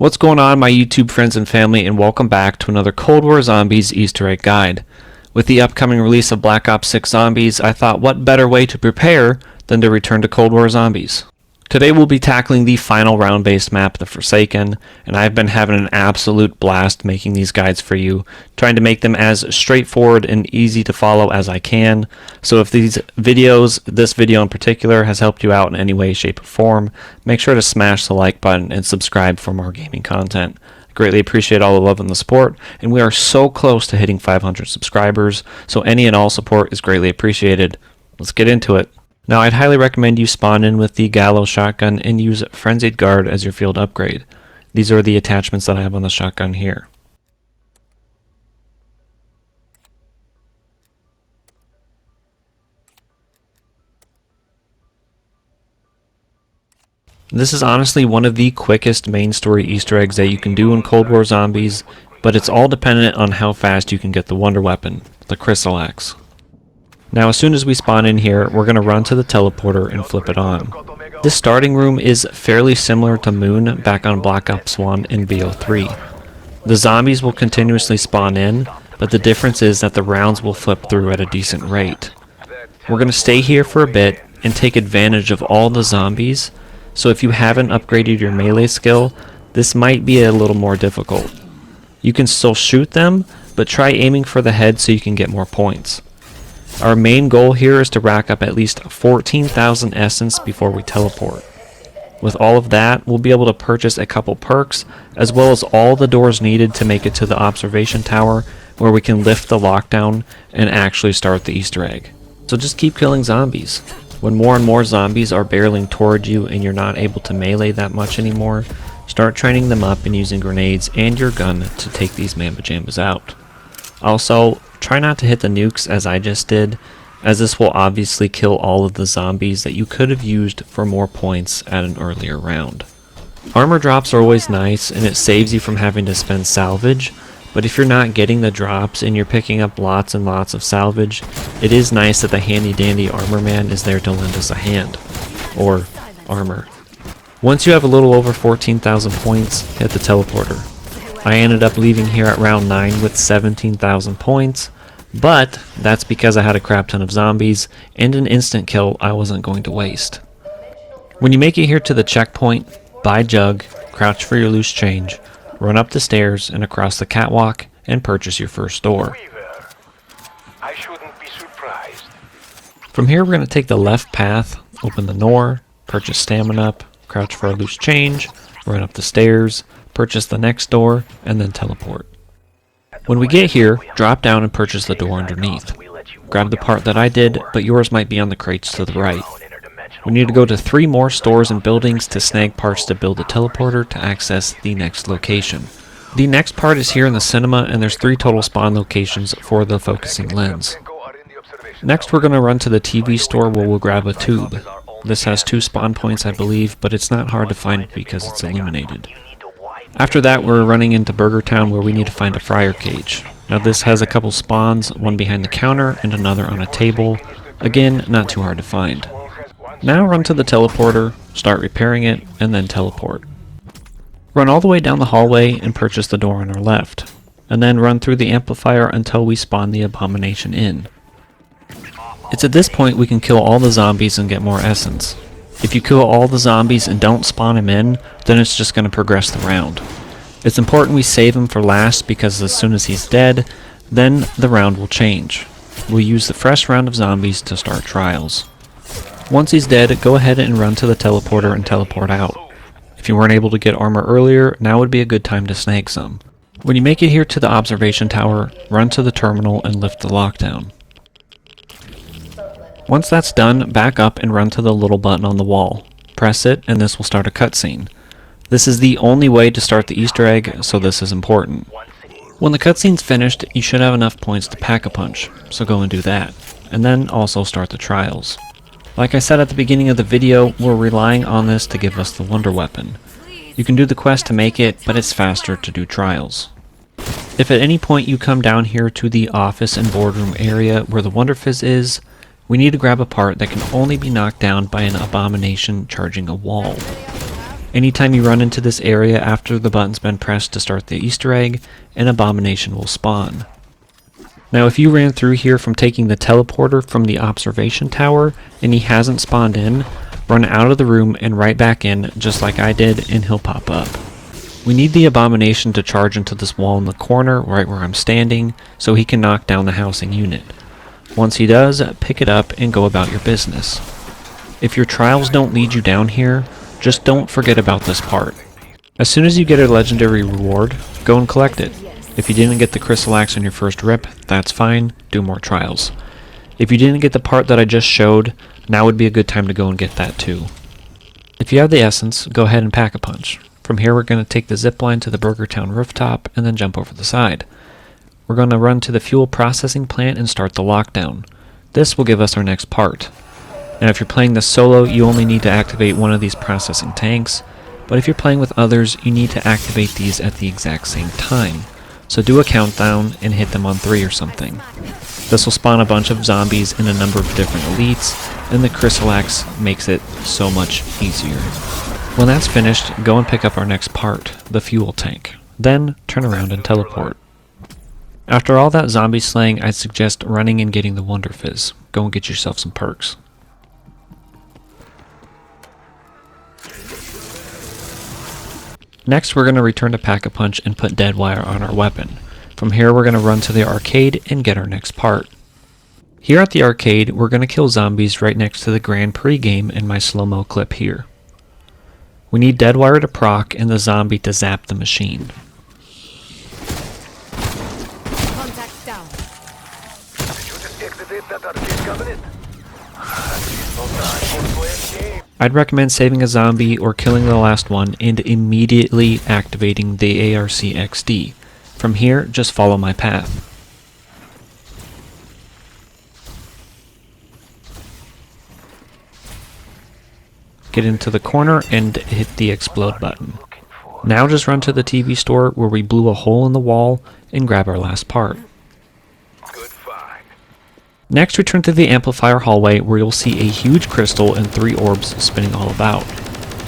What's going on, my YouTube friends and family, and welcome back to another Cold War Zombies Easter egg guide. With the upcoming release of Black Ops 6 Zombies, I thought what better way to prepare than to return to Cold War Zombies. Today we'll be tackling the final round-based map, The Forsaken, and I've been having an absolute blast making these guides for you, trying to make them as straightforward and easy to follow as I can. So if this video in particular, has helped you out in any way, shape, or form, make sure to smash the like button and subscribe for more gaming content. I greatly appreciate all the love and the support, and we are so close to hitting 500 subscribers, so any and all support is greatly appreciated. Let's get into it. Now, I'd highly recommend you spawn in with the Gallo shotgun and use Frenzied Guard as your field upgrade. These are the attachments that I have on the shotgun here. This is honestly one of the quickest main story Easter eggs that you can do in Cold War Zombies, but it's all dependent on how fast you can get the wonder weapon, the Crystal Axe. Now, as soon as we spawn in here, we're going to run to the teleporter and flip it on. This starting room is fairly similar to Moon back on Black Ops 1 in BO3. The zombies will continuously spawn in, but the difference is that the rounds will flip through at a decent rate. We're going to stay here for a bit and take advantage of all the zombies, so if you haven't upgraded your melee skill, this might be a little more difficult. You can still shoot them, but try aiming for the head so you can get more points. Our main goal here is to rack up at least 14,000 essence before we teleport. With all of that, we'll be able to purchase a couple perks, as well as all the doors needed to make it to the observation tower, where we can lift the lockdown and actually start the Easter egg. So just keep killing zombies. When more and more zombies are barreling toward you and you're not able to melee that much anymore, start training them up and using grenades and your gun to take these mamba jambas out. Also, try not to hit the nukes as I just did, as this will obviously kill all of the zombies that you could have used for more points at an earlier round. Armor drops are always nice and it saves you from having to spend salvage, but if you're not getting the drops and you're picking up lots and lots of salvage, it is nice that the handy dandy armor man is there to lend us a hand. Or armor. Once you have a little over 14,000 points, hit the teleporter. I ended up leaving here at round 9 with 17,000 points, but that's because I had a crap ton of zombies and an instant kill I wasn't going to waste. When you make it here to the checkpoint, buy jug, crouch for your loose change, run up the stairs and across the catwalk, and purchase your first door. I shouldn't be surprised. From here we're going to take the left path, open the door, purchase stamina up, crouch for a loose change, run up the stairs, purchase the next door, and then teleport. When we get here, drop down and purchase the door underneath. Grab the part that I did, but yours might be on the crates to the right. We need to go to 3 more stores and buildings to snag parts to build a teleporter to access the next location. The next part is here in the cinema, and there's 3 total spawn locations for the focusing lens. Next we're going to run to the TV store where we'll grab a tube. This has 2 spawn points I believe, but it's not hard to find because it's illuminated. After that, we're running into Burger Town where we need to find a fryer cage. Now this has a couple spawns, one behind the counter and another on a table. Again, not too hard to find. Now run to the teleporter, start repairing it, and then teleport. Run all the way down the hallway and purchase the door on our left, and then run through the amplifier until we spawn the abomination in. It's at this point we can kill all the zombies and get more essence. If you kill all the zombies and don't spawn him in, then it's just going to progress the round. It's important we save him for last because as soon as he's dead, then the round will change. We'll use the fresh round of zombies to start trials. Once he's dead, go ahead and run to the teleporter and teleport out. If you weren't able to get armor earlier, now would be a good time to snag some. When you make it here to the observation tower, run to the terminal and lift the lockdown. Once that's done, back up and run to the little button on the wall. Press it and this will start a cutscene. This is the only way to start the Easter egg, so this is important. When the cutscene's finished, you should have enough points to pack a punch, so go and do that. And then also start the trials. Like I said at the beginning of the video, we're relying on this to give us the wonder weapon. You can do the quest to make it, but it's faster to do trials. If at any point you come down here to the office and boardroom area where the Wonder Fizz is, we need to grab a part that can only be knocked down by an abomination charging a wall. Anytime you run into this area after the button's been pressed to start the Easter egg, an abomination will spawn. Now if you ran through here from taking the teleporter from the observation tower and he hasn't spawned in, run out of the room and right back in just like I did and he'll pop up. We need the abomination to charge into this wall in the corner right where I'm standing so he can knock down the housing unit. Once he does, pick it up and go about your business. If your trials don't lead you down here, just don't forget about this part. As soon as you get a legendary reward, go and collect it. If you didn't get the crystal axe on your first rip, that's fine, do more trials. If you didn't get the part that I just showed, now would be a good time to go and get that too. If you have the essence, go ahead and pack a punch. From here we're going to take the zipline to the Burger Town rooftop and then jump over the side. We're going to run to the fuel processing plant and start the lockdown. This will give us our next part. Now if you're playing this solo, you only need to activate one of these processing tanks, but if you're playing with others, you need to activate these at the exact same time. So do a countdown and hit them on 3 or something. This will spawn a bunch of zombies and a number of different elites, and the crystal axe makes it so much easier. When that's finished, go and pick up our next part, the fuel tank. Then turn around and teleport. After all that zombie slaying, I'd suggest running and getting the Wonder Fizz. Go and get yourself some perks. Next, we're going to return to Pack-a-Punch and put dead wire on our weapon. From here, we're going to run to the arcade and get our next part. Here at the arcade, we're going to kill zombies right next to the Grand Prix game in my slow-mo clip here. We need dead wire to proc and the zombie to zap the machine. Contact down. That arcade cabinet. I'd recommend saving a zombie or killing the last one and immediately activating the ARC XD. From here, just follow my path. Get into the corner and hit the explode button. Now just run to the TV store where we blew a hole in the wall and grab our last part. Next, return to the amplifier hallway where you'll see a huge crystal and 3 orbs spinning all about.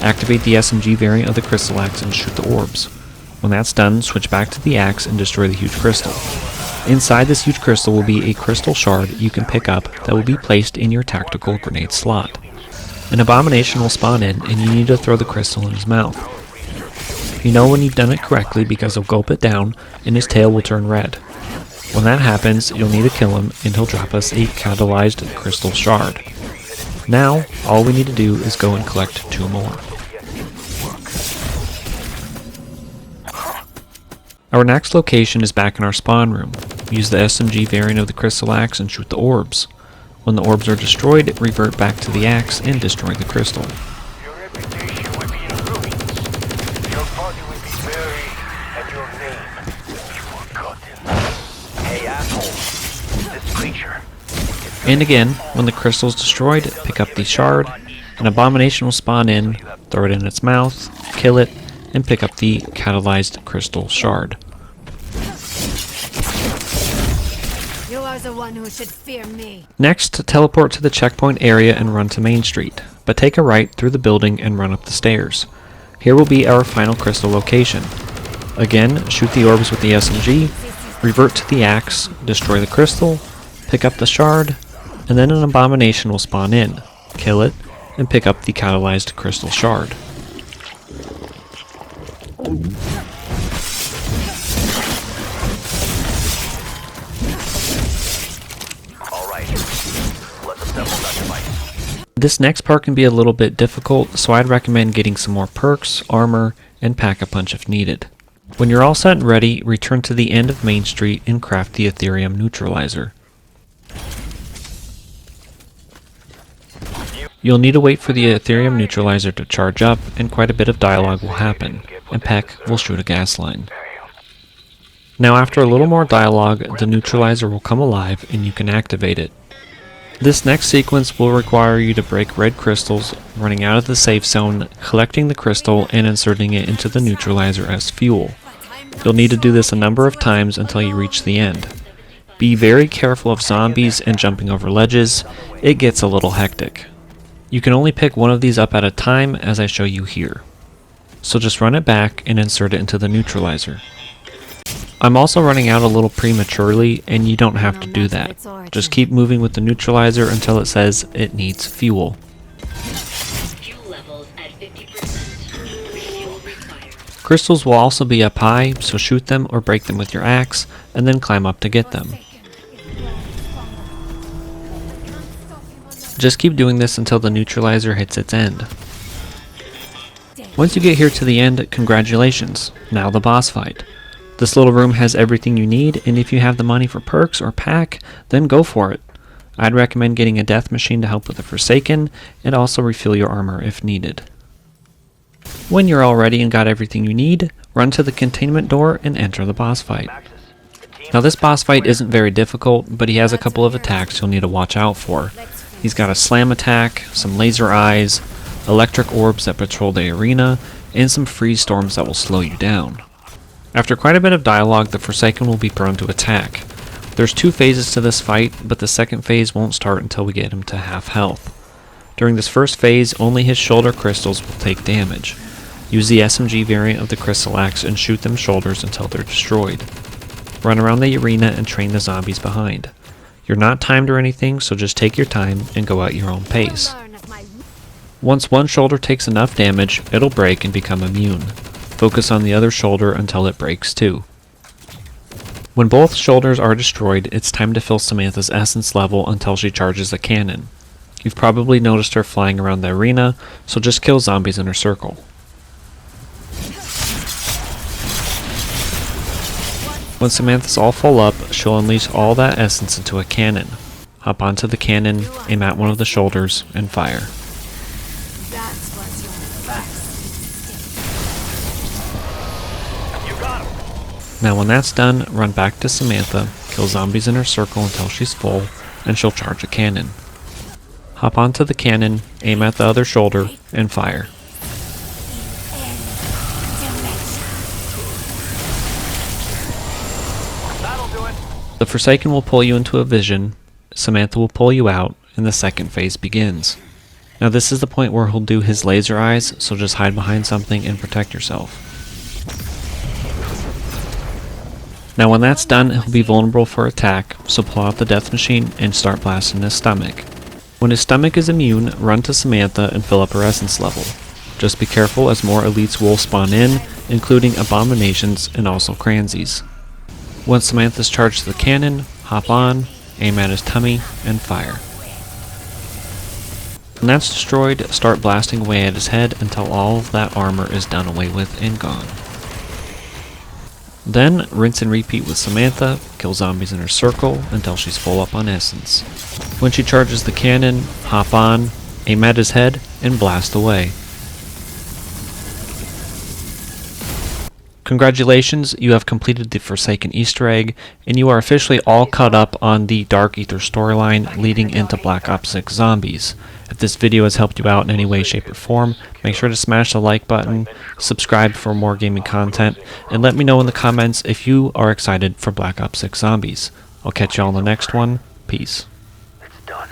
Activate the SMG variant of the crystal axe and shoot the orbs. When that's done, switch back to the axe and destroy the huge crystal. Inside this huge crystal will be a crystal shard you can pick up that will be placed in your tactical grenade slot. An abomination will spawn in and you need to throw the crystal in his mouth. You know when you've done it correctly because he'll gulp it down and his tail will turn red. When that happens, you'll need to kill him and he'll drop us a catalyzed crystal shard. Now, all we need to do is go and collect 2 more. Our next location is back in our spawn room. Use the SMG variant of the crystal axe and shoot the orbs. When the orbs are destroyed, revert back to the axe and destroy the crystal. Your reputation will be in ruins. Your body will be buried and your name forgotten. Hey asshole, this creature. And again, when the crystal is destroyed, pick up the shard. An abomination will spawn in, throw it in its mouth, kill it, and pick up the catalyzed crystal shard. You are the one who should fear me. Next, teleport to the checkpoint area and run to Main Street, but take a right through the building and run up the stairs. Here will be our final crystal location. Again, shoot the orbs with the SMG, revert to the axe, destroy the crystal, pick up the shard, and then an abomination will spawn in, kill it, and pick up the catalyzed crystal shard. This next part can be a little bit difficult, so I'd recommend getting some more perks, armor, and pack-a-punch if needed. When you're all set and ready, return to the end of Main Street and craft the Ethereum Neutralizer. You'll need to wait for the Ethereum Neutralizer to charge up, and quite a bit of dialogue will happen, and Peck will shoot a gas line. Now after a little more dialogue, the neutralizer will come alive and you can activate it. This next sequence will require you to break red crystals, running out of the safe zone, collecting the crystal, and inserting it into the neutralizer as fuel. You'll need to do this a number of times until you reach the end. Be very careful of zombies and jumping over ledges. It gets a little hectic. You can only pick one of these up at a time, as I show you here. so just run it back and insert it into the neutralizer. I'm also running out a little prematurely, and you don't have to do that. Just keep moving with the neutralizer until it says it needs fuel. Fuel levels at 50%. Refuel required. Crystals will also be up high, so shoot them or break them with your axe, and then climb up to get them. Just keep doing this until the neutralizer hits its end. Once you get here to the end, congratulations, now the boss fight. This little room has everything you need, and if you have the money for perks or pack, then go for it. I'd recommend getting a death machine to help with the Forsaken, and also refill your armor if needed. When you're all ready and got everything you need, run to the containment door and enter the boss fight. Now this boss fight isn't very difficult, but he has a couple of attacks you'll need to watch out for. He's got a slam attack, some laser eyes, electric orbs that patrol the arena, and some freeze storms that will slow you down. After quite a bit of dialogue, the Forsaken will be prone to attack. There's 2 phases to this fight, but the second phase won't start until we get him to half health. During this first phase, only his shoulder crystals will take damage. Use the SMG variant of the crystal axe and shoot them shoulders until they're destroyed. Run around the arena and train the zombies behind. You're not timed or anything, so just take your time and go at your own pace. Once one shoulder takes enough damage, it'll break and become immune. Focus on the other shoulder until it breaks too. When both shoulders are destroyed, it's time to fill Samantha's essence level until she charges the cannon. You've probably noticed her flying around the arena, so just kill zombies in her circle. When Samantha's all full up, she'll unleash all that essence into a cannon. Hop onto the cannon, aim at one of the shoulders, and fire. That's what's your first. You got him. Now when that's done, run back to Samantha, kill zombies in her circle until she's full, and she'll charge a cannon. Hop onto the cannon, aim at the other shoulder, and fire. That'll do it. The Forsaken will pull you into a vision, Samantha will pull you out, and the second phase begins. Now this is the point where he'll do his laser eyes, so just hide behind something and protect yourself. Now when that's done, he'll be vulnerable for attack, so pull out the death machine and start blasting his stomach. When his stomach is immune, run to Samantha and fill up her essence level. Just be careful as more elites will spawn in, including abominations and also Kranzies. Once Samantha's charged the cannon, hop on, aim at his tummy, and fire. When that's destroyed, start blasting away at his head until all of that armor is done away with and gone. Then, rinse and repeat with Samantha, kill zombies in her circle until she's full up on essence. When she charges the cannon, hop on, aim at his head, and blast away. Congratulations, you have completed the Forsaken Easter egg, and you are officially all caught up on the Dark Ether storyline leading into Black Ops 6 Zombies. If this video has helped you out in any way, shape, or form, make sure to smash the like button, subscribe for more gaming content, and let me know in the comments if you are excited for Black Ops 6 Zombies. I'll catch you all in the next one. Peace. It's done.